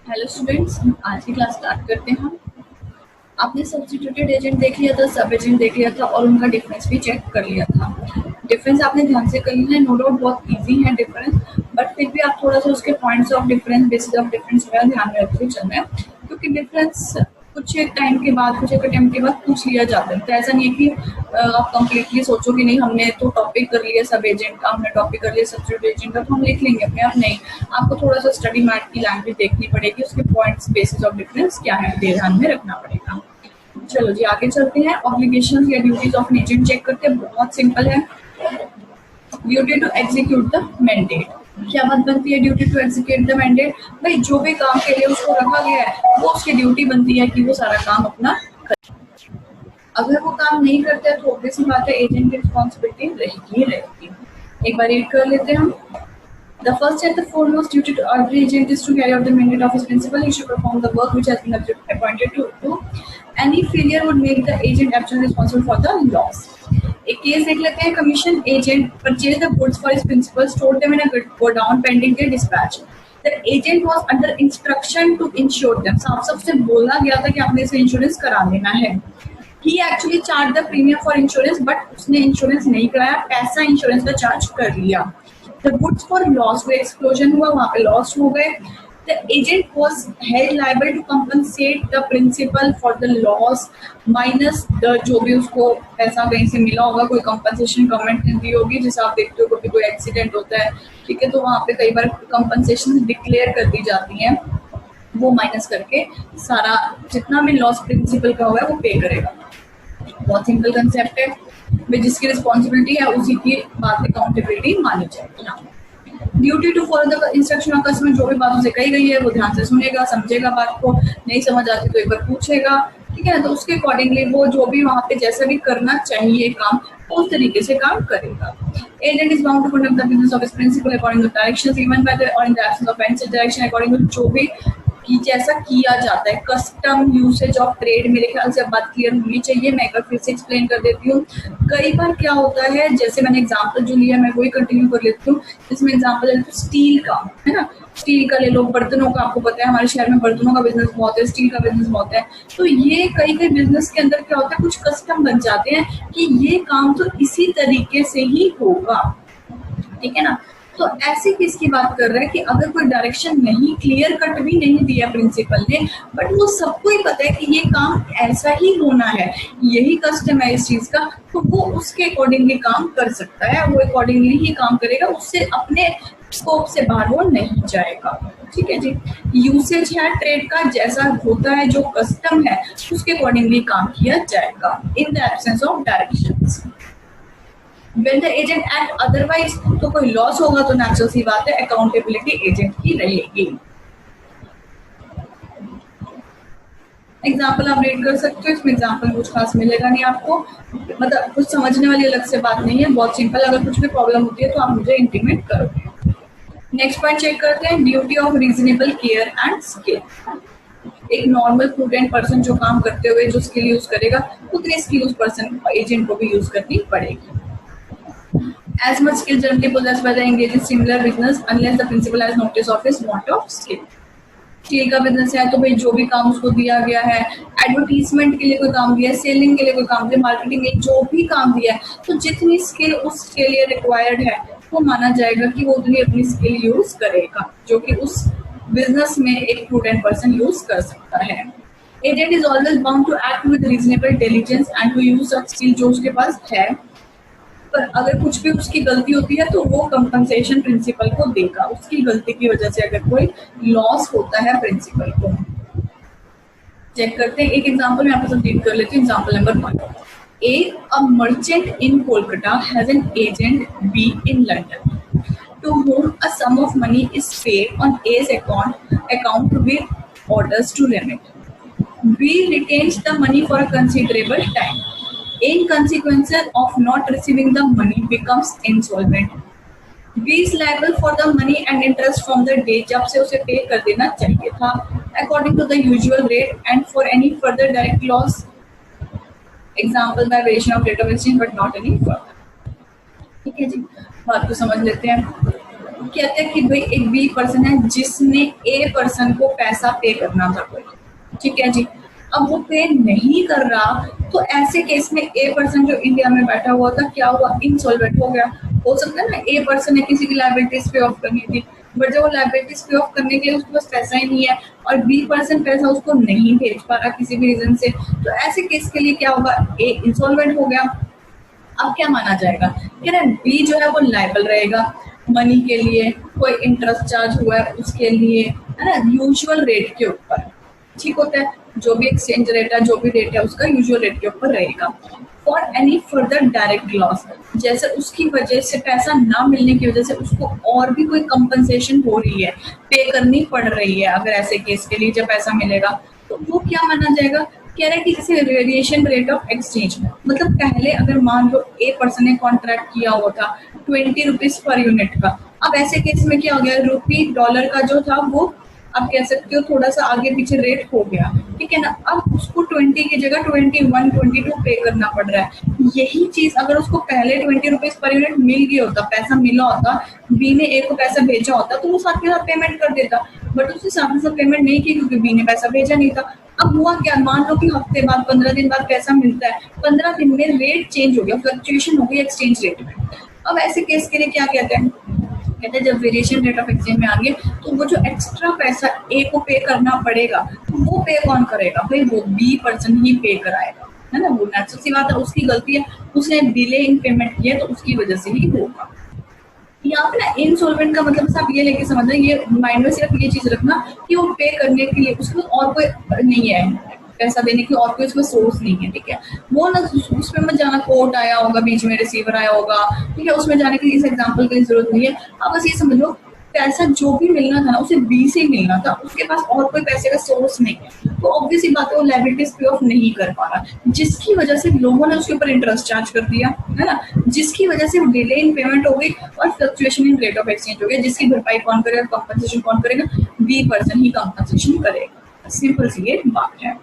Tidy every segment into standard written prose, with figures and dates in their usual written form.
Hello students, आज की class start करते हैं हम। आपने सब्स्टिट्यूटेड एजेंट देख लिया था, सब एजेंट देख लिया था और उनका डिफरेंस भी चेक कर लिया था। डिफरेंस आपने ध्यान से कर लिया है, नो डाउट बहुत इजी है डिफरेंस, बट फिर भी आप थोड़ा सा उसके points of difference, basis of difference वगैरह ध्यान में रखते चलना है, क्योंकि डिफरेंस कुछ एक टाइम के बाद, कुछ एक टाइम के बाद पूछ लिया जाता है। तो ऐसा नहीं है कि आप कंप्लीटली सोचो कि नहीं हमने तो टॉपिक कर लिया सब एजेंट का, हमने टॉपिक कर लिया सब्स्टिट्यूट एजेंट का तो हम लिख लेंगे अपने आप। नहीं, आपको थोड़ा सा स्टडी मैथ की लैंग्वेज देखनी पड़ेगी, उसके पॉइंट्स, बेसिस ऑफ डिफरेंस क्या है ध्यान में रखना पड़ेगा। चलो जी आगे चलते हैं। ऑब्लिगेशंस या duties of an agent check करते हैं, बहुत सिंपल है। Duty to execute the mandate. क्या बात बनती है duty to execute the mandate? भाई जो भी काम के लिए उसको रखा गया है वो उसकी ड्यूटी बनती है कि वो सारा काम अपना करे। अगर वो काम नहीं करते हैं तो ऑब्वियस सी बात है एजेंट की रिस्पॉन्सिबिलिटी रहेगी। एक बार रीड कर लेते हैं हम। The first and the foremost duty to every agent is to carry out the mandate of his principal. He should perform the work which has been appointed to. Any failure would make the agent absolutely responsible for the loss. एक case देख लेते हैं। Commission agent purchase the goods for his principal, store them in a godown pending their dispatch. The agent was under instruction to insure them. साफ साफ से बोला गया था कि आपने इसे इंश्योरेंस करा लेना है। He actually charged the premium for insurance, but उसने इंश्योरेंस नहीं कराया, पैसा इंश्योरेंस का चार्ज कर लिया। The goods for loss, कोई एक्सप्लोजन हुआ, वहाँ पे लॉस हो गए। The agent was held liable to compensate the principal for the loss minus the जो भी उसको पैसा कहीं से मिला होगा, कोई compensation गवर्नमेंट ने दी होगी। जैसे आप देखते हो कभी कोई एक्सीडेंट होता है, ठीक है, तो वहाँ पे कई बार compensation डिक्लेयर कर दी जाती है, वो माइनस करके सारा जितना भी लॉस प्रिंसिपल का हुआ है वो पे करेगा। बहुत सिंपल कंसेप्ट है, जिसकी रिस्पॉन्सिबिलिटी है उसी की बात अकाउंटेबिलिटी मानी जाएगी। Duty to follow the instruction of customer, जो भी बात उसे कही गई है वो ध्यान से सुनेगा, समझेगा बात को, नहीं समझ आती तो एक बार पूछेगा, ठीक है ना। तो उसके अकॉर्डिंगली वो जो भी वहाँ पे जैसा भी करना चाहिए काम, उस तरीके से काम करेगा। Agent is bound to conduct the business of his principal according to directions given by the और in the absence of any such direction according to जो भी कि जैसा किया जाता है। कस्टम यूसेज ऑफ ट्रेड, मेरे ख्याल से अब बात क्लियर होनी चाहिए, मैं एक बार फिर से एक्सप्लेन कर देती हूँ। कई बार क्या होता है, जैसे मैंने एग्जांपल जो लिया मैं वही कंटिन्यू कर लेती हूँ। जिसमें एग्जांपल है स्टील का, है ना, स्टील का ले लो, बर्तनों का, आपको पता है हमारे शहर में बर्तनों का बिजनेस बहुत है, स्टील का बिजनेस बहुत है। तो ये कई कई बिजनेस के अंदर क्या होता है, कुछ कस्टम बन जाते हैं कि ये काम तो इसी तरीके से ही होगा, ठीक है ना। तो ऐसे केस की बात कर रहे हैं कि अगर कोई डायरेक्शन नहीं, क्लियर कट भी नहीं दिया प्रिंसिपल ने, बट वो सबको ही पता है कि ये काम ऐसा ही होना है, यही कस्टम है इस चीज का, तो वो उसके अकॉर्डिंगली काम कर सकता है, वो अकॉर्डिंगली ही काम करेगा, उससे अपने स्कोप से बाहर वो नहीं जाएगा, ठीक है जी। यूसेज है ट्रेड का, जैसा होता है जो कस्टम है उसके अकॉर्डिंगली काम किया जाएगा इन the absence of directions. When the agent act otherwise, तो कोई लॉस होगा तो नेचुरल सी बात है अकाउंटेबिलिटी एजेंट की रहेगी। एग्जाम्पल आप रीड कर सकते हो, इसमें एग्जाम्पल कुछ खास मिलेगा नहीं आपको, मतलब कुछ समझने वाली अलग से बात नहीं है, बहुत सिंपल। अगर कुछ भी प्रॉब्लम होती है तो आप मुझे इंटीमेट करोगे। नेक्स्ट पॉइंट चेक करते हैं, duty of reasonable care and skill. एक नॉर्मल प्रूडेंट पर्सन जो काम करते हुए जो स्किल यूज करेगा, उतनी स्किल उस पर्सन एजेंट को भी यूज करनी पड़ेगी। As much skill generally possessed by the engaged in similar business unless the principal has notice of his want of skill. Steel का बिजनेस है तो भाई जो भी काम उसको दिया गया है, एडवर्टीजमेंट के लिए कोई काम दिया है, सेलिंग के लिए कोई काम दिया, मार्केटिंग के लिए जो भी काम दिया है, तो जितनी स्किल उसके लिए रिक्वायर्ड है वो माना जाएगा कि वो उतनी अपनी स्किल यूज करेगा, जो कि उस बिजनेस में एक प्रूडेंट पर्सन यूज कर सकता है। Agent is always bound to act with reasonable diligence and to use such skill जो उसके पास है, पर अगर कुछ भी उसकी गलती होती है तो वो कंपनसेशन प्रिंसिपल को देगा, उसकी गलती की वजह से अगर कोई लॉस होता है प्रिंसिपल को। चेक करते हैं, एक एग्जांपल मैं आपके साथ रीड कर लेती हूँ। Example number 1, a merchant in Kolkata has an agent B in London to whom a sum of money is paid on A's account with orders to remit. B retains the money for a considerable time. In consequence of not receiving the money becomes insolvent. B is liable for the money and interest from the date जब से उसे पे कर देना चाहिए था according to the usual rate and for any further direct loss, example by variation of rate of exchange but not any further। ठीक है जी, बात को समझ लेते हैं। कहते हैं कि भाई एक बी पर्सन है जिसने ए पर्सन को पैसा पे करना था कोई, ठीक है जी, अब वो पे नहीं कर रहा, तो ऐसे केस में ए पर्सन जो इंडिया में बैठा हुआ था क्या हुआ, इंसॉल्वेंट हो गया। हो सकता है ना ए पर्सन ने किसी की लायबिलिटीज पे ऑफ करनी थी, बट जब वो लायबिलिटीज पे ऑफ करने के लिए उसके पास पैसा ही नहीं है और बी पर्सन पैसा उसको नहीं भेज पा रहा किसी भी रीजन से, तो ऐसे केस के लिए क्या होगा, ए इंसॉल्वेंट हो गया। अब क्या माना जाएगा, कह रहे बी जो है वो लायबल रहेगा मनी के लिए, कोई इंटरेस्ट चार्ज हुआ है उसके लिए, है ना, यूजुअल रेट के ऊपर, ठीक होता है, जो भी एक्सचेंज रेट है जो भी रेट है उसका यूजुअल रेट के ऊपर रहेगा। For any further direct loss, जैसे उसकी वजह से पैसा ना मिलने की वजह से उसको और भी कोई कंपनसेशन हो रही है, पे करनी पड़ रही है, अगर ऐसे केस के लिए जब पैसा मिलेगा तो वो क्या माना जाएगा, कह रहे हैं कि जैसे वेरिएशन रेट ऑफ एक्सचेंज, मतलब पहले अगर मान लो ए पर्सन ने कॉन्ट्रैक्ट किया हुआ था 20 रुपीज पर यूनिट का, अब ऐसे केस में क्या हो गया, रुपी डॉलर का जो था वो आप कह सकते हो थोड़ा सा आगे पीछे रेट हो गया, ठीक है ना, अब उसको 20 की जगह 21 22 पे करना पड़ रहा है। यही चीज अगर उसको पहले 20 रुपीज पर यूनिट मिल गया होता, पैसा मिला होता, बी ने ए को पैसा भेजा होता तो वो साथ के साथ पेमेंट कर देता, बट उसने साथ के साथ पेमेंट नहीं की क्योंकि बी ने पैसा भेजा नहीं था। अब हुआ क्या, मान लो कि हफ्ते बाद 15 दिन बाद पैसा मिलता है, 15 दिन में रेट चेंज हो गया, फ्लक्चुएशन हो गई एक्सचेंज रेट में। अब ऐसे केस के लिए क्या कहते हैं, कहते हैं जब वेरिएशन रेट ऑफ एक्सचेंज में आ गए तो वो जो एक्स्ट्रा पैसा ए को पे करना पड़ेगा तो वो पे कौन करेगा, भाई वो बी पर्सन ही पे कराएगा, है ना, वो नेचुरल सी बात है, उसकी गलती है, उसने डिले इन पेमेंट किया तो उसकी वजह से ही होगा। यहाँ पे ना इनसॉल्वेंट का मतलब आप ये लेके समझना, ये माइंड में सिर्फ ये चीज रखना कि वो पे करने के लिए उसमें और कोई नहीं है, पैसा देने की और कोई उसमें सोर्स नहीं है, ठीक है, वो ना उसमें मत जाना, कोर्ट आया होगा बीच में, रिसीवर आया होगा, ठीक है, उसमें जाने की इस एग्जाम्पल की जरूरत नहीं है। आप बस ये समझ लो पैसा जो भी मिलना था ना उसे बी से ही मिलना था, उसके पास और कोई पैसे का सोर्स नहीं है, तो ऑब्वियसली बात है वो लायबिलिटीज पे ऑफ नहीं कर पा रहा, जिसकी वजह से लोगों ने उसके ऊपर इंटरेस्ट चार्ज कर दिया, है ना, जिसकी वजह से डिले इन पेमेंट हो गई और fluctuation in rate of exchange हो गया, जिसकी भरपाई कौन करेगा, कंपनसेशन कौन करेगा, बी पर्सन ही कंपनसेशन करेगा, सिंपल सी ये बात है।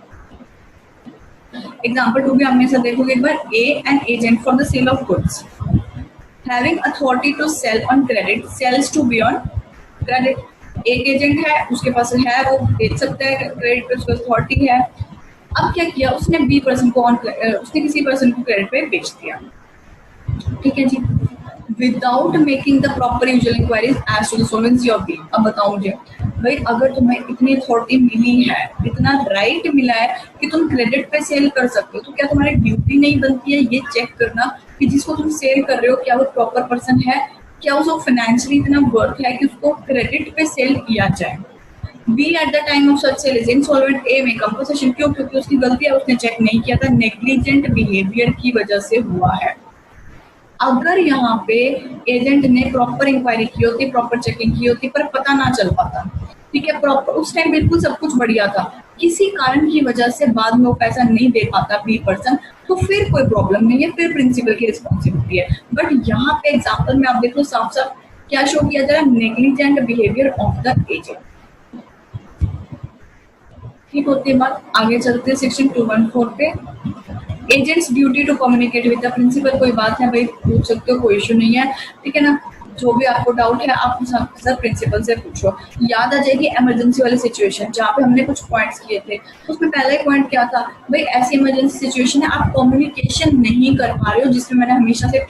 एग्जाम्पल 2 भी आपने ऐसा देखोगे एक बार, A an agent for the sale of goods having authority to sell on credit sells to B on credit, एक एजेंट है उसके पास है, वो बेच सकता है क्रेडिट पे, उसको अथॉरिटी है। अब क्या किया उसने, बी पर्सन को उसने किसी पर्सन को क्रेडिट पे बेच दिया, ठीक है जी, without making the proper usual inquiries as to the solvency of B. अब बताओ मुझे भाई, अगर तुम्हें इतनी अथॉरिटी मिली है, इतना राइट मिला है कि तुम क्रेडिट पे सेल कर सकते हो, तो क्या तुम्हारी ड्यूटी नहीं बनती है ये चेक करना कि जिसको तुम सेल कर रहे हो क्या वो प्रॉपर पर्सन है, क्या उसको फाइनेंशियली इतना वर्थ है कि उसको क्रेडिट पे सेल किया जाए। B at the time of such sale is insolvent, A में कंपनसेशन, क्यों, क्योंकि उसकी गलती है, उसने चेक नहीं किया था, नेग्लिजेंट बिहेवियर की वजह से हुआ है। अगर यहाँ पे एजेंट ने प्रॉपर इंक्वायरी की होती, प्रॉपर चेकिंग की होती, पर पता ना चल पाता, ठीक है, प्रॉपर उस टाइम बिल्कुल सब कुछ बढ़िया था, किसी कारण की वजह से बाद में वो पैसा नहीं दे पाता बी पर्सन, तो फिर कोई प्रॉब्लम नहीं है, फिर प्रिंसिपल की रिस्पॉन्सिबिलिटी है। बट यहाँ पे एग्जाम्पल में आप देखो साफ साफ क्या शो किया जा रहा है, negligent behaviour of the agent, ठीक होती है बात। आगे चलते हैं सेक्शन 214 पे, agent's duty to communicate with the principal, कोई बात है भाई पूछ सकते हो, कोई इशू नहीं है, ठीक है ना, जो भी आपको डाउट है आप सर प्रिंसिपल से पूछो। याद आ जाएगी इमरजेंसी वाली सिचुएशन जहाँ पे हमने कुछ पॉइंट्स किए थे, उसमें पहला ही पॉइंट क्या था भाई, ऐसी इमरजेंसी सिचुएशन है आप कम्युनिकेशन नहीं कर पा रहे हो, जिसमें मैंने हमेशा से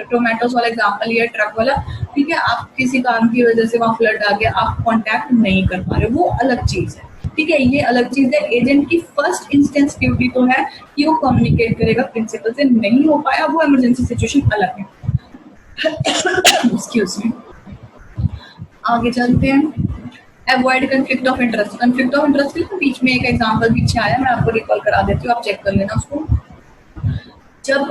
टोमेटोज वाला एग्जाम्पल लिया, ट्रक वाला, ठीक है, आप किसी काम की वजह से वहाँ फ्लड आ गया, आप कॉन्टैक्ट नहीं कर पा रहे, वो अलग चीज है, ठीक है, ये अलग चीज है। एजेंट की फर्स्ट इंस्टेंस ड्यूटी तो है कि वो कम्युनिकेट करेगा प्रिंसिपल से, नहीं हो पाया वो इमरजेंसी सिचुएशन अलग है। एक्सक्यूज मी, आगे चलते हैं, avoid conflict of interest. Conflict of interest के बीच में एक एग्जांपल पीछे आया, मैं आपको रिकॉल करा देती हूँ, आप चेक कर लेना उसको। जब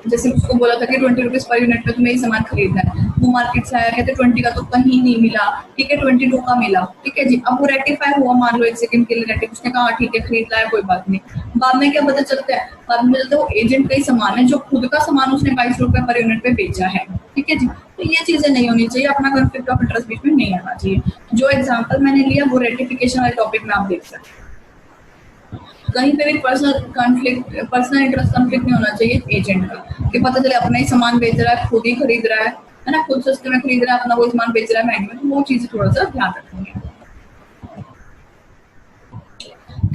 जैसे उसको बोला था कि 20 रुपीज पर यूनिट में तुम्हें ये सामान खरीदना है, वो मार्केट से आया, कहते 20 का तो कहीं नहीं मिला, ठीक है 22 का मिला, ठीक है जी, अब वो रेक्टिफाई हुआ, मान लो एक सेकंड के लिए रेक्टिफाई, उसने कहा ठीक है खरीद लाया कोई बात नहीं, बाद में क्या पता चलता है, बाद में चलता है वो एजेंट का ही सामान है, जो खुद का सामान उसने 22 रुपए पर यूनिट पे बेचा है, ठीक है जी, तो ये चीजें नहीं होनी चाहिए, अपना कंफ्लिक्ट ऑफ इंटरेस्ट बीच में नहीं आना चाहिए। जो एग्जाम्पल मैंने लिया वो रेटिफिकेशन वाले टॉपिक में आप देख सकते हैं, कहीं पे भी personal conflict, personal interest conflict नहीं होना चाहिए एजेंट का, कि पता चले अपना ही सामान बेच रहा है, खुद ही खरीद रहा है, है ना, खुद सस्ते में खरीद रहा है, अपना वो सामान बेच रहा है महंगे में, तो वो चीजें थोड़ा सा ध्यान रखेंगे।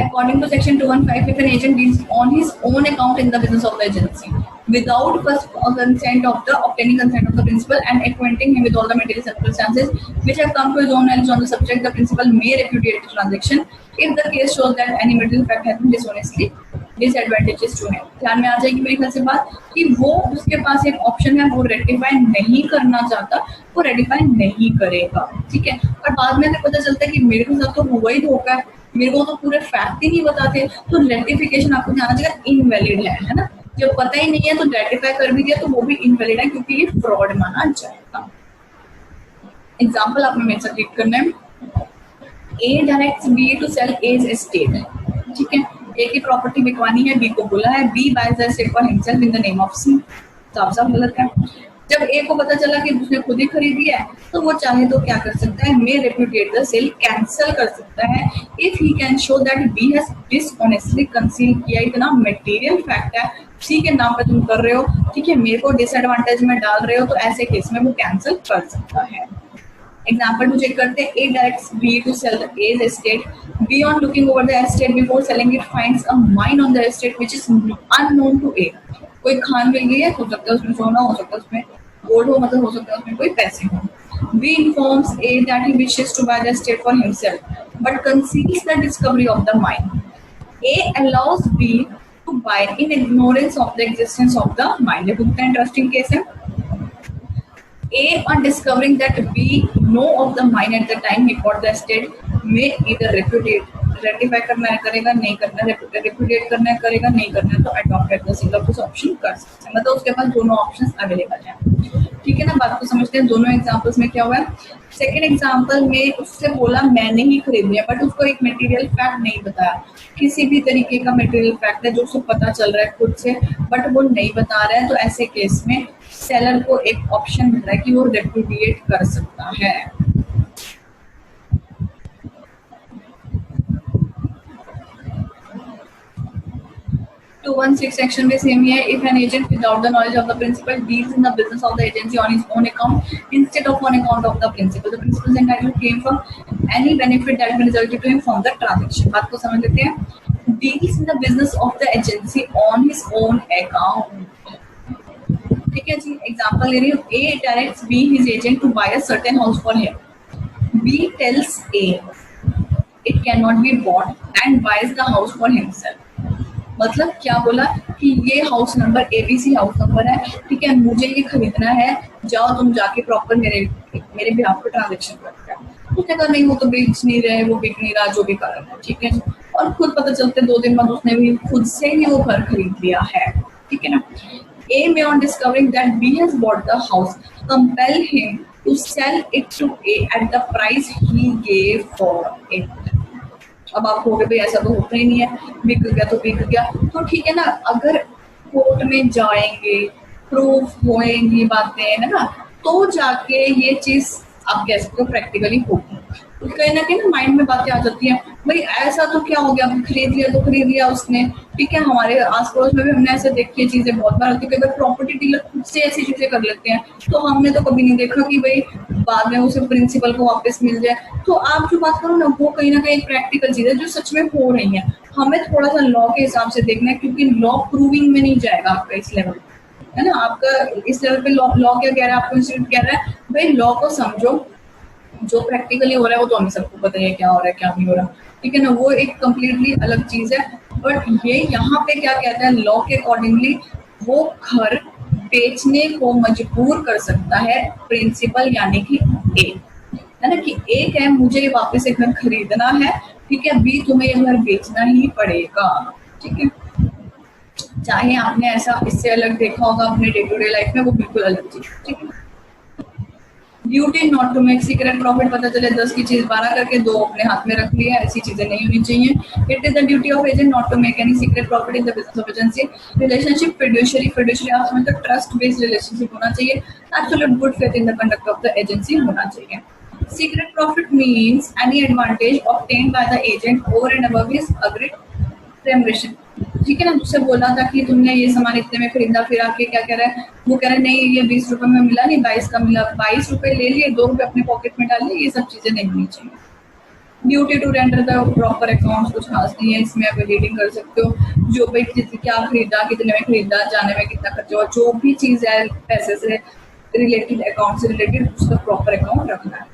According to Section 215, if an agent deals on his own account in the business of the agency without first consent of the obtaining consent of the principal and acquainting him with all the material circumstances which have come to his own knowledge on the subject, the principal may repudiate the transaction if the case shows that any material fact has been dishonestly disadvantageous to him। ध्यान में आ जाएगी मेरे ख्याल से बात कि वो उसके पास एक ऑप्शन है, वो रेक्टिफाई नहीं करना चाहता, वो रेक्टिफाई नहीं करेगा, ठीक है। और बाद में अगर पता चलता है कि मेरे के साथ तो हुआ ही धोखा है, मेरे को तो पूरे फैक्ट ही नहीं बताते, तो रेक्टिफिकेशन आपको ध्यान रखिएगा इनवैलिड है ना। जब पता ही नहीं है तो रेक्टिफाई कर भी दिया तो वो भी इनवैलिड है, क्योंकि ये फ्रॉड माना जाएगा। एग्जांपल आपने मेरे साथ रीड करना है। A directs B to sell A's estate, ठीक है। ए की प्रॉपर्टी बिकवानी है, बी को बोला है, B buys the estate for himself in the name of C. साफ साफ गलत है। जब ए को पता चला कि उसने खुद ही खरीदी है, तो वो चाहे तो क्या कर सकता है, may repudiate the sale, cancel कर सकता है if he can show that B has dishonestly conceal किया। इतना मटेरियल फैक्ट है, सी के नाम पे तुम कर रहे हो, ठीक है, मेरे को डिसएडवांटेज में डाल रहे हो, तो ऐसे केस में वो कैंसिल कर सकता है। एग्जाम्पल टू चेक करते हैं। A directs B to sell the A's estate, B on looking over the estate before selling it finds a mine on the estate which is unknown to A. कोई खान मिल गई है, हो सकता है उसमें सोना, हो सकता है उसमें गोल्ड हो, मतलब हो सकता है उसमें कोई पैसे हो। B informs A that he wishes to buy the estate for himself, but conceals the discovery of the mine. A allows B to buy in ignorance of the existence of the mine. ये बहुत interesting case है। A, on discovering that B know of the mine at the time he bought the estate, may either repudiate, rectify करना है करेगा, नहीं करना है repudiate करना है करेगा, नहीं करना है तो adopt at the sale of this option कर सकते हैं। मतलब उसके पास दोनों ऑप्शंस अवेलेबल हैं, ठीक है ना। बात को समझते हैं। दोनों एग्जांपल्स में क्या हुआ है। सेकंड एग्जांपल में उससे बोला मैंने ही खरीदी है, बट उसको एक मटेरियल फैक्ट नहीं बताया, किसी भी तरीके का मटेरियल फैक्ट है जो उसको पता चल रहा है खुद से, बट वो नहीं बता रहा है, तो ऐसे केस में सेलर को एक ऑप्शन मिल रहा है कि वो रेपुडिएट कर सकता है। 216 section में सेम ही है। If an agent without the knowledge of the principal deals in the business of the agency on his own account instead of on account of the principal, the principal is entitled to claim from any benefit that may result to him from the transaction। बात को समझ लेते हैं। Deals in the business of the agency on his own account, ठीक है जी। Example ले रही हूँ। A directs B his agent to buy a certain house for him. B tells A it cannot be bought and buys the house for himself। मतलब क्या बोला कि ये house number ABC house number है, ठीक है, मुझे ये खरीदना है, जाओ तुम जाके प्रॉपर मेरे भी आपको ट्रांजेक्शन करते हैं। उसने कहा नहीं, वो तो बेच नहीं रहे, वो बिक नहीं रहा, जो भी कारण है, ठीक है। और खुद पता चलते 2 दिन बाद उसने भी खुद से ही वो घर खरीद लिया है, ठीक है ना। A may on discovering that B has bought the house compel him to sell it to A at the price he gave for it। अब आप कहोगे भाई ऐसा तो होता ही नहीं है, बिक गया तो बिक गया, तो ठीक है ना। अगर कोर्ट में जाएंगे, प्रूफ होएंगी बातें, है ना, तो जाके ये चीज आप कह सकते हो प्रैक्टिकली होगी। तो कहीं ना कहीं माइंड में बातें आ जाती हैं, भाई ऐसा तो क्या हो गया, खरीद लिया तो खरीद लिया उसने, ठीक है। हमारे आस पड़ोस में भी हमने ऐसे देखी है चीजें बहुत बार होती है। अगर प्रॉपर्टी डीलर खुद से ऐसी चीजें कर लेते हैं, तो हमने तो कभी नहीं देखा कि भाई बाद में उसे प्रिंसिपल को वापस मिल जाए। तो आप जो बात करो ना, वो कहीं ना कहीं प्रैक्टिकल चीज है जो सच में हो रही है। हमें थोड़ा सा लॉ के हिसाब से देखना है, क्योंकि लॉ प्रूविंग में नहीं जाएगा आपका इस लेवल, है ना। आपका इस लेवल पे लॉ क्या कह रहा है, आपको इंस्टीट्यूट कह रहा है भाई लॉ को समझो, जो प्रैक्टिकली हो रहा है वो तो हमें सबको पता है क्या हो रहा है क्या नहीं हो रहा, ठीक है ना। वो एक कम्प्लीटली अलग चीज है। बट ये यहाँ पे क्या कहता है, लॉ के अकॉर्डिंगली वो घर बेचने को मजबूर कर सकता है प्रिंसिपल, यानी कि ए, है ना। कि ए है मुझे वापस एक घर खरीदना है, ठीक है, बी तुम्हें ये घर बेचना ही पड़ेगा, ठीक है। चाहे आपने ऐसा इससे अलग देखा होगा अपने डे टू डे लाइफ में, वो बिल्कुल अलग चीज, ठीक है। Duty not to make secret profit, पता चले 10 की चीज 12 करके 2 अपने हाथ में रख लिया, ऐसी चीजें नहीं होनी चाहिए। It is the duty of agent not to make any secret profit in the business of agency. Relationship fiduciary आप समझते हो ट्रस्ट बेस्ड रिलेशनशिप होना चाहिए, absolute good faith in the conduct of the agency होना चाहिए। Secret profit means any advantage obtained by the agent over and above his agreed remuneration. ठीक है ना, उससे बोला था कि तुमने ये सामान इतने में खरीदा, फिर आके क्या कह रहा है, वो कह रहा है नहीं ये 20 रुपए में मिला नहीं, 22 का मिला, 22 रुपए ले लिए, 2 रुपए अपने पॉकेट में डाल लिए, ये सब चीजें नहीं होनी चाहिए। ड्यूटी टू रेंडर का प्रॉपर अकाउंट कुछ खास नहीं है, इसमें आप रीडिंग कर सकते हो, जो भी क्या खरीदा, कितने में खरीदा, जाने में कितना खर्चा हुआ, जो भी चीज है पैसे से रिलेटेड, अकाउंट से रिलेटेड, उसका प्रॉपर अकाउंट रखना है।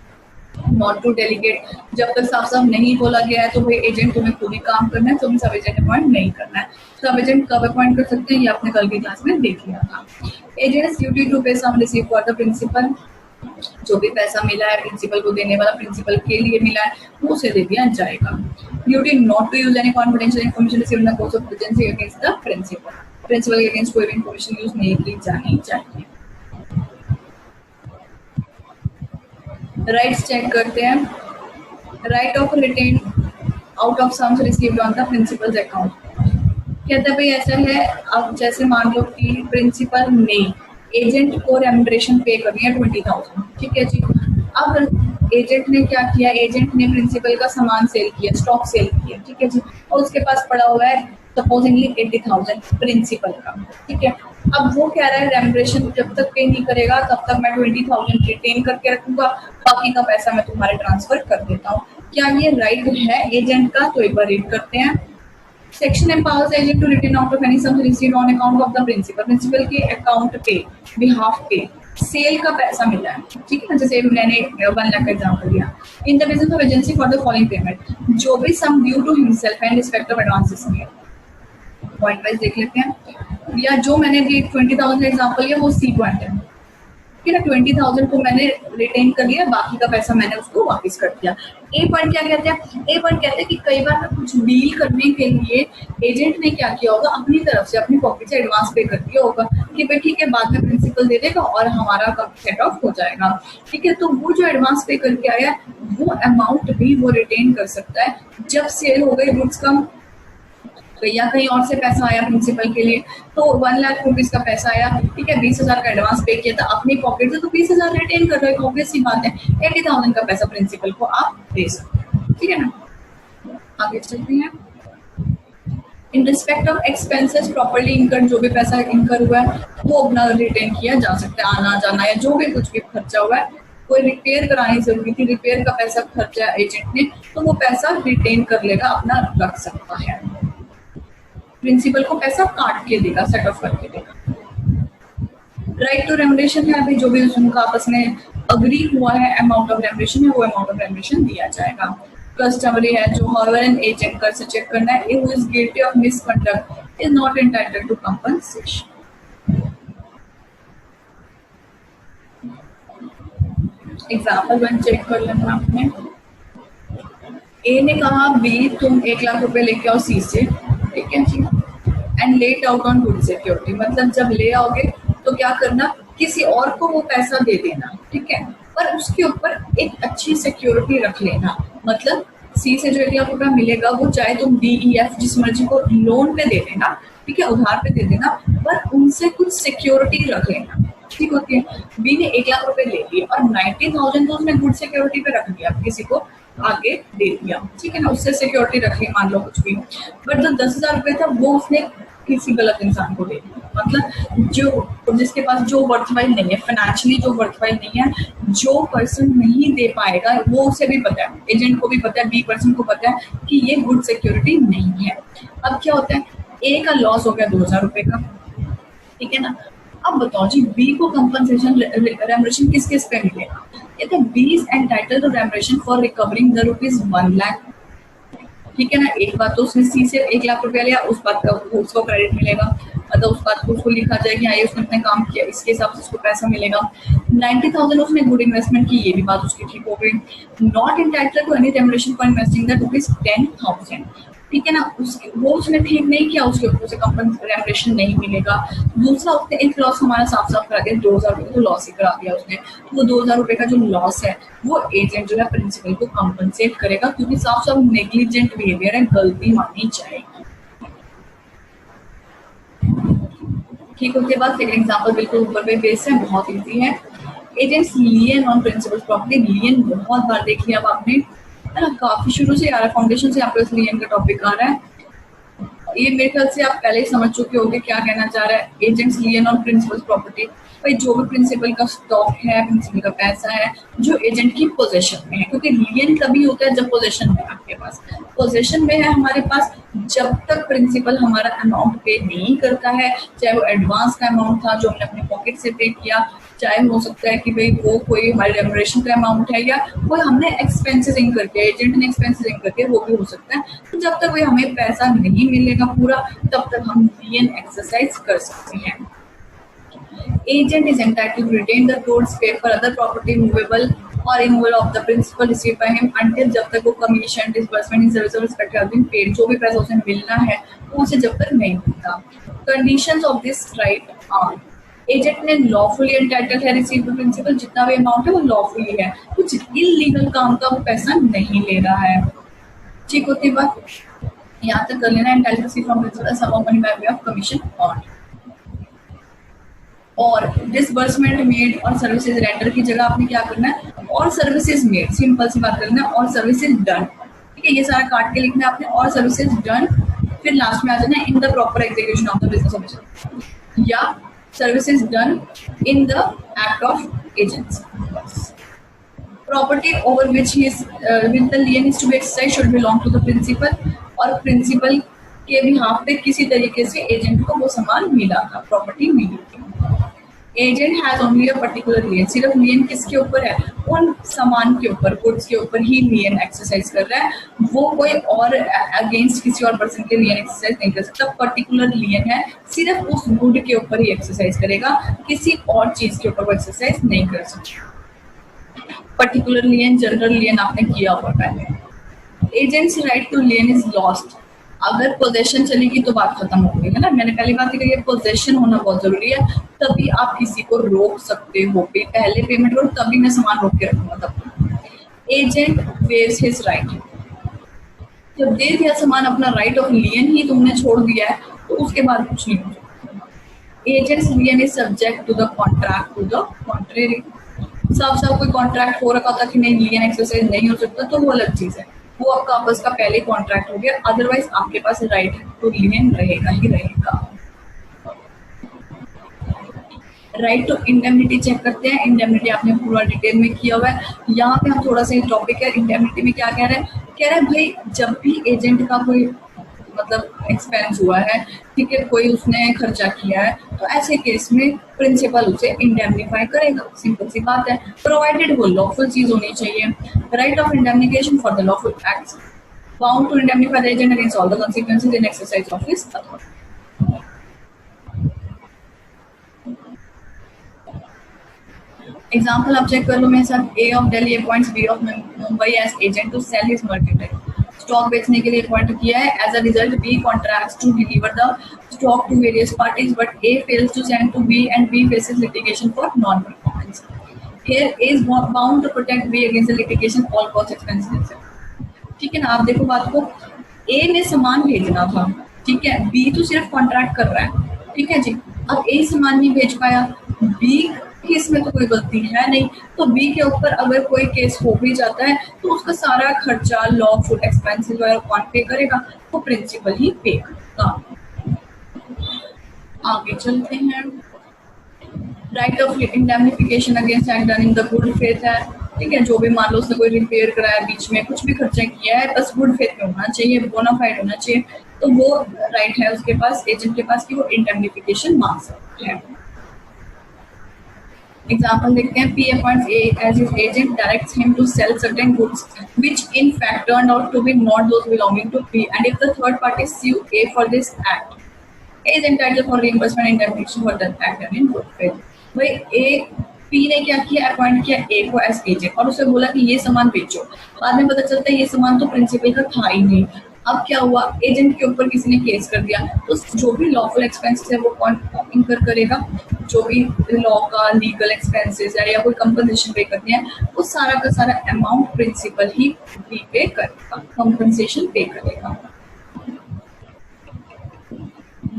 नॉट टू डेलीगेट, जब तक साफ साफ नहीं बोला गया है तो भाई एजेंट तुम्हें खुद ही काम करना है, तुम्हें सब एजेंट अपॉइंट नहीं करना है। सब एजेंट कब अपॉइंट कर सकते हैं, ये आपने कल की क्लास में देख लिया था। एजेंट्स ड्यूटी टू पे सम रिसीव फॉर द प्रिंसिपल, जो भी पैसा मिला है प्रिंसिपल को देने वाला, प्रिंसिपल के लिए मिला है, वो उसे दे दिया जाएगा। Duty not to use any confidential information received in the course of agency against the principal, principal के अगेंस्ट कोई भी इन्फॉर्मेशन यूज नहीं की जानी चाहिए। राइट्स चेक करते हैं। Right of retain out of sums received on the principal's account, कहते हैं भाई ऐसा है, अब जैसे मान लो कि प्रिंसिपल ने एजेंट को रेम्युनरेशन पे करनी है 20,000, ठीक है जी। अब एजेंट ने क्या किया, एजेंट ने प्रिंसिपल का सामान सेल किया, स्टॉक सेल किया, ठीक है जी, और उसके पास पड़ा हुआ है सपोजिंगली 80,000 प्रिंसिपल का, ठीक है। अब वो कह रहा है रेम्युनरेशन जब तक पे नहीं करेगा तब तक मैं 20,000 रिटेन करके रखूंगा, बाकी का पैसा मैं तुम्हारे ट्रांसफर कर देता हूँ। क्या ये राइट है एजेंट का, तो एक बार रीड करते हैं। Section empowers the agent to retain out of any sums received on account of the principal, principal के अकाउंट पे, बिहाफ पे सेल का पैसा मिला है, ठीक है ना, जैसे मैंने 1 लाख का एग्जांपल दिया। In the business of agency for the following payment, जो भी sum due to himself and respect of advances में, पॉइंट वाइज देख लेते हैं। या जो मैंने दी 20,000 एग्जांपल है वो सी पॉइंट है, ठीक है ना, 20,000 को मैंने रिटेन कर लिया, बाकी का पैसा मैंने उसको वापस कर दिया। ए पॉइंट क्या कहते हैं, ए पॉइंट कहते हैं कि कई बार कुछ डील करने के लिए एजेंट ने क्या किया होगा, अपनी तरफ से अपनी पॉकेट से एडवांस पे कर दिया होगा कि भाई ठीक है बाद में प्रिंसिपल दे देगा और हमारा काम सेट ऑफ हो जाएगा, ठीक है। तो वो जो एडवांस पे करके आया वो अमाउंट भी वो रिटेन कर सकता है जब सेल हो गई गुड्स का, या कहीं और से पैसा आया प्रिंसिपल के लिए, तो 1 लाख रुपीज का पैसा आया, ठीक है, 20,000 का एडवांस पे किया था अपनी पॉकेट से, तो 20,000 रिटेन कर रहे हो, ऑब्वियस सी बात है 80,000 का पैसा प्रिंसिपल को आप दे सकते हैं, ठीक है ना। आगे चलते हैं। इन respect of expenses properly incurred, जो भी पैसा इनकर हुआ है वो अपना रिटेन किया जा सकता है, आना जाना या जो भी कुछ भी खर्चा हुआ है, कोई रिपेयर करानी जरूरी थी, रिपेयर का पैसा खर्चा एजेंट ने, तो वो पैसा रिटेन कर लेगा, अपना रख सकता है, प्रिंसिपल को पैसा काट के देगा, सेट ऑफ करके देगा। राइट टू रेम्युनरेशन है, अभी जो भी उनका आपस में अग्री हुआ है अमाउंट ऑफ रेम्युनरेशन है, वो अमाउंट ऑफ रेम्युनरेशन दिया जाएगा। कस्टमरी है, जो हर एन एजेंट कर से चेक करना है, who is guilty of misconduct is not entitled to compensation. Example 1 check कर लेना आपने। ए ने कहा बी तुम 1 लाख रुपए लेके आओ सी से, ठीक है जी, and let out on good security, मतलब जब ले आओगे तो क्या करना, किसी और को वो पैसा दे देना, ठीक है, पर उसके ऊपर एक अच्छी सिक्योरिटी रख लेना। मतलब सी से जो 1 लाख रुपया मिलेगा वो चाहे तुम डी ई एफ जिस मर्जी को लोन पे दे देना, ठीक है, उधार पे दे देना, पर उनसे कुछ सिक्योरिटी रख लेना, ठीक होती है। बी ने 1 लाख रुपए ले लिए और 90,000 तो उसने गुड सिक्योरिटी पे रख दिया, किसी को आगे दे दिया, ठीक है ना, उससे सिक्योरिटी रखी मान लो कुछ भी, बट जो 10,000 रुपए था वो उसने किसी गलत इंसान को दे दिया, मतलब जो जिसके पास जो वर्थवाइल नहीं है, फाइनेंशियली जो वर्थवाइल नहीं है, जो पर्सन नहीं दे पाएगा, वो उसे भी पता है, एजेंट को भी पता है, बी पर्सन को पता है कि ये गुड सिक्योरिटी नहीं है। अब क्या होता है, ए का लॉस हो गया 2,000 रुपए का, ठीक है ना। अब बताओ जी बी को कंपनसेशन रेम्युनरेशन किस किस पे मिलेगा, कहते हैं B is entitled to remuneration for recovering the rupees 1 lakh, ठीक है ना। एक बात तो उसने सी से 1 लाख रुपया लिया, उस बात का उसको क्रेडिट मिलेगा, मतलब उस बात को उसको लिखा जाएगा ये उसने अपने काम किया, इसके हिसाब से उसको पैसा मिलेगा। 90,000 उसने गुड इन्वेस्टमेंट की, ये भी बात उसकी ठीक हो गई। Not entitled to any remuneration for investing the rupees 10,000, ठीक है ना, उसके वो उसने ठीक नहीं किया, उसके ऊपर से रेम्युनरेशन नहीं मिलेगा। दूसरा उसने एक लॉस हमारा साफ साफ करा दिया, 2,000 रुपये तो लॉस ही करा दिया उसने, तो वो 2,000 रुपये का जो लॉस है वो एजेंट जो है प्रिंसिपल को कंपनसेट करेगा, क्योंकि साफ साफ नेग्लिजेंट बिहेवियर है, गलती मानी जाएगी, ठीक। उसके बाद सेकंड एग्जांपल बिल्कुल ऊपर पे बेस है, बहुत इजी है। एजेंट्स लियन ऑन प्रिंसिपल प्रॉपर्टी, लियन बहुत बार देख लिया अब आपने, है ना, काफी शुरू से आ रहा है, फाउंडेशन से आपको लियन का टॉपिक आ रहा है। ये मेरे ख्याल से आप पहले ही समझ चुके होंगे क्या कहना चाह रहा है एजेंट्स लियन ऑन प्रिंसिपल प्रॉपर्टी। भाई जो भी प्रिंसिपल का स्टॉक है, प्रिंसिपल का पैसा है जो एजेंट की पोजीशन में है, क्योंकि लियन तभी होता है जब पोजीशन में आपके पास, पोजीशन में है हमारे पास जब तक प्रिंसिपल हमारा अमाउंट पे नहीं करता है, चाहे वो एडवांस का अमाउंट था जो हमने अपने पॉकेट से पे किया, चाहे हो सकता है कि भाई वो कोई हमारी रेमुनरेशन का अमाउंट है या कोई हमने एक्सपेंसेस इनकर किया, एजेंट ने एक्सपेंसेस इनकर किया, वो भी हो सकता है। तो जब तक भाई हमें पैसा नहीं मिलेगा पूरा तब तक हम लियन एक्सरसाइज कर सकते हैं। Agent is entitled to retain the goods, paper, other property movable or immovable of the principal received by him until जब तक वो कमीशन, डिसबर्समेंट इन सर्विस और रिस्पेक्ट हैव बीन पेड, जो भी पैसा उसे मिलना है वो उसे जब तक नहीं मिलता। Conditions of this right are agent ने लॉफुली एंटाइटल है रिसीव द प्रिंसिपल, जितना भी अमाउंट है वो लॉफुली है, कुछ इलीगल काम का वो पैसा नहीं ले रहा है। ठीक होती बात, यहाँ तक कर लेना। Entitle receive from principal sum of money by way of commission और डिसबर्समेंट मेड और सर्विसेज रेंडर की जगह आपने क्या करना है, और सर्विसेज मेड, सिंपल सी बात करना है, और सर्विसेज डन। ठीक है, ये सारा काट के लिखना है आपने, और सर्विसेज डन, फिर लास्ट में आ जाना in the proper execution of the business operation या services done in the act of agents. Property over which he with the lien is to be exercise should belong to the principal, और principal के behalf पे किसी तरीके से agent को वो सामान मिला था, प्रॉपर्टी मिली थी। Agent has only a particular lien, सिर्फ लियन किसके ऊपर है, उन सामान के ऊपर, गुड्स के ऊपर ही लियन एक्सरसाइज कर रहा है, वो कोई और अगेंस्ट किसी और पर्सन के लियन एक्सरसाइज नहीं कर सकता। पर्टिकुलर लियन है, सिर्फ उस गुड के ऊपर ही एक्सरसाइज करेगा, किसी और चीज के ऊपर वो एक्सरसाइज नहीं कर सकता। पर्टिकुलर लियन, जनरल लियन आपने किया हुआ पहले। Agent's right to lien is lost, अगर पोजेशन चलेगी तो बात खत्म हो गई है ना। मैंने पहली बात कही है पोजेशन होना बहुत जरूरी है, तभी आप किसी को रोक सकते हो, पहले पेमेंट करो तभी मैं सामान रोक के रखूंगा तब। एजेंट वेव्स हिज राइट, जब दे दिया सामान अपना राइट ऑफ लियन ही तुमने छोड़ दिया है तो उसके बाद कुछ नहीं हो सकता। Agent's lien is subject to the contract to the contrary, साफ साफ कोई कॉन्ट्रैक्ट हो रखा था कि नहीं लियन एक्सरसाइज नहीं हो सकता तो वो अलग चीज है, वो आपका आपस का पहले कॉन्ट्रैक्ट हो गया, अदरवाइज आपके पास राइट टू लियन रहेगा ही रहेगा। राइट टू इंडेमनिटी चेक करते हैं। इंडेमनिटी आपने पूरा डिटेल में किया हुआ है, यहाँ पे हम थोड़ा सा टॉपिक है इंडेमनिटी में क्या कह रहे हैं भाई जब भी एजेंट का कोई मतलब एक्सपेंस हुआ है, ठीक है, कोई उसने खर्चा किया है, तो ऐसे केस में प्रिंसिपल उसे इंडेमनीफाई करेगा, सिंपल सी बात है, प्रोवाइडेड वो लॉफुल चीज होनी चाहिए। Right of indemnification for the lawful acts, bound to indemnify the agent against all the consequences in exercise of his authority. Example आप चेक कर लो मेरे साथ। A of Delhi appoints B of Mumbai as agent to sell his mercantile, stock बेचने के लिए appoint किया है। As a result B contracts to deliver the stock to various parties but A fails to send to be and B faces litigation for non performance. Here A is bound to protect B against the litigation all cost expenses। ठीक है ना, आप देखो बात को, A ने सामान भेजना था, ठीक है, B तो सिर्फ कॉन्ट्रैक्ट कर रहा है, ठीक है जी। अब A सामान नहीं भेज पाया, B की इसमें तो कोई गलती है नहीं, तो B के ऊपर अगर कोई केस हो भी जाता है तो उसका सारा खर्चा, लॉफुल एक्सपेंसेस वगैरह कौन पे करेगा, तो प्रिंसिपल ही पे करेगा। आगे चलते हैं। Right of indemnification against act done in the good faith है, ठीक है, जो भी मान लो उसने कोई रिपेयर कराया, बीच में कुछ भी खर्चा किया है, बस गुड फेथ में होना चाहिए, बोनाफाइड होना चाहिए, तो वो राइट है उसके पास, एजेंट के पास, कि वो इंडेमनिफिकेशन मांग सकते हैं। एग्जाम्पल देखते हैं। P appoints A as his agent, directs him to sell certain goods which in fact turned out to be not those belonging to P, and if the third party sue A for this act, A is entitled for reimbursement and indemnification for that act done in good faith। भाई A P ने क्या किया, appoint किया A को as agent और उसे बोला कि ये सामान बेचो, बाद में पता चलता है ये सामान तो प्रिंसिपल का था ही नहीं। अब क्या हुआ, एजेंट के ऊपर किसी ने केस कर दिया, तो जो भी लॉफुल एक्सपेंसेस है वो कौन इंकर करेगा, जो भी लॉ का लीगल एक्सपेंसेस है या कोई कंपनसेशन पे करनी है, वो सारा का सारा अमाउंट प्रिंसिपल ही पे करेगा, कंपनसेशन पे करेगा।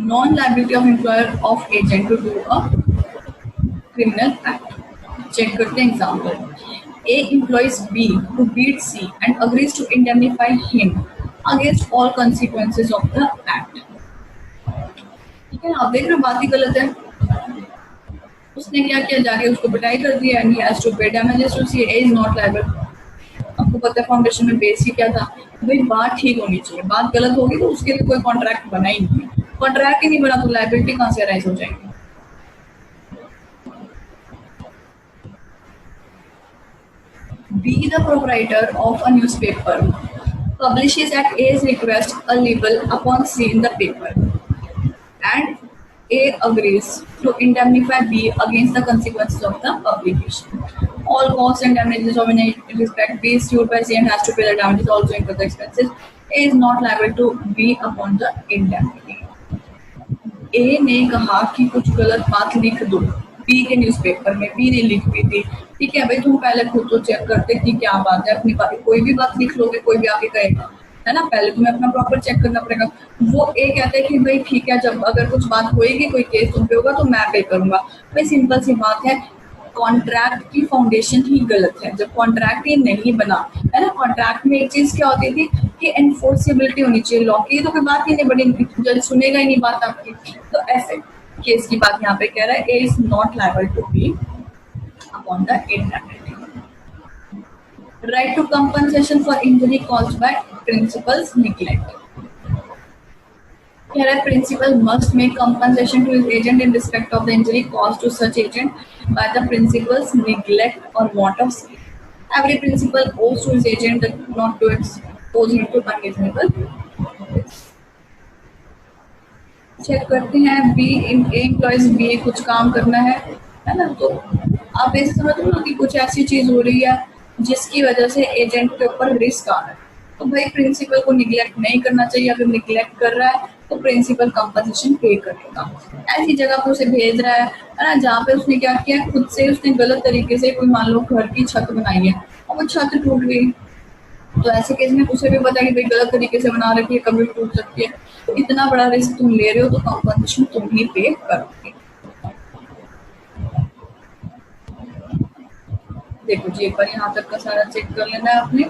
Non liability of employer of agent to do a criminal act. Check करते हैं example. A employs B to beat C and agrees to indemnify him against all consequences of the act। ठीक है, आप देख रहे हो बात ही गलत है। उसने क्या किया, जाके उसको पिटाई कर दिया, and he has to pay damages to C A is not liable. आपको पता है फाउंडेशन में बेस ही क्या था, भाई बात ठीक होनी चाहिए, बात गलत होगी तो उसके लिए कोई कॉन्ट्रैक्ट बना ही नहीं है, कॉन्ट्रैक्ट ही नहीं बना तो लायबिलिटी कहाँ से अराइज हो जाएगी। Be the proprietor of a newspaper, publishes at A's request a libel upon seeing the paper, and A agrees to indemnify B against the consequences of the publication. All costs and damages of any respect B is sued by C and has to pay the damages, also incur the expenses. A is not liable to B upon the indemnity. ए ने कहा कि कुछ गलत बात लिख दो B के newspaper में, बी ने लिख दी थी, ठीक है भाई तुम पहले खुद तो चेक करते कि क्या बात है, अपनी बात कोई भी बात लिख लोगे, कोई भी आके कहेगा, है ना, पहले तुम्हें अपना प्रॉपर चेक करना पड़ेगा। वो ए कहते हैं कि भाई ठीक है, जब अगर कुछ बात होएगी, कोई केस तुम पे होगा तो मैं पे करूंगा। भाई सिंपल सी बात है, कॉन्ट्रैक्ट की फाउंडेशन ही गलत है, जब कॉन्ट्रैक्ट ही नहीं बना, है ना। कॉन्ट्रैक्ट में एक चीज क्या होती थी कि एनफोर्सेबिलिटी होनी चाहिए लॉ की, तो कोई बात ही नहीं बनी, जज सुनेगा ही नहीं बात आपकी। तो ऐसे केस की बात यहाँ पे कह रहा है, A is not liable to be upon the indemnity. Right to compensation for injury caused by principal's neglect. कह रहा है principal must make compensation to his agent in respect of the injury caused to such agent by the principal's neglect और want of sleep. Every principal owes to his agent not to expose him to unreasonable. Check करते हैं B employees B कुछ काम करना है ना, तो आप ऐसे समझ लो कि कुछ ऐसी चीज हो रही है जिसकी वजह से एजेंट के ऊपर रिस्क आ रहा है, तो भाई प्रिंसिपल को निगलेक्ट नहीं करना चाहिए। अगर निगलेक्ट कर रहा है तो प्रिंसिपल कंपनसेशन पे करेगा। ऐसी जगह पर उसे भेज रहा है ना, जहाँ पे उसने क्या किया, खुद से उसने गलत तरीके से कोई मान लो घर की छत बनाई है और वो छत टूट गई, तो ऐसे केस में उसे भी पता है कि भाई गलत तरीके से बना रखी है, कभी टूट सकती है, तो इतना बड़ा रिस्क तुम ले रहे हो तो कंपनसेशन तुम ही पे करोगे। देखो जी, एक बार यहाँ तक का सारा चेक कर लेना है आपने।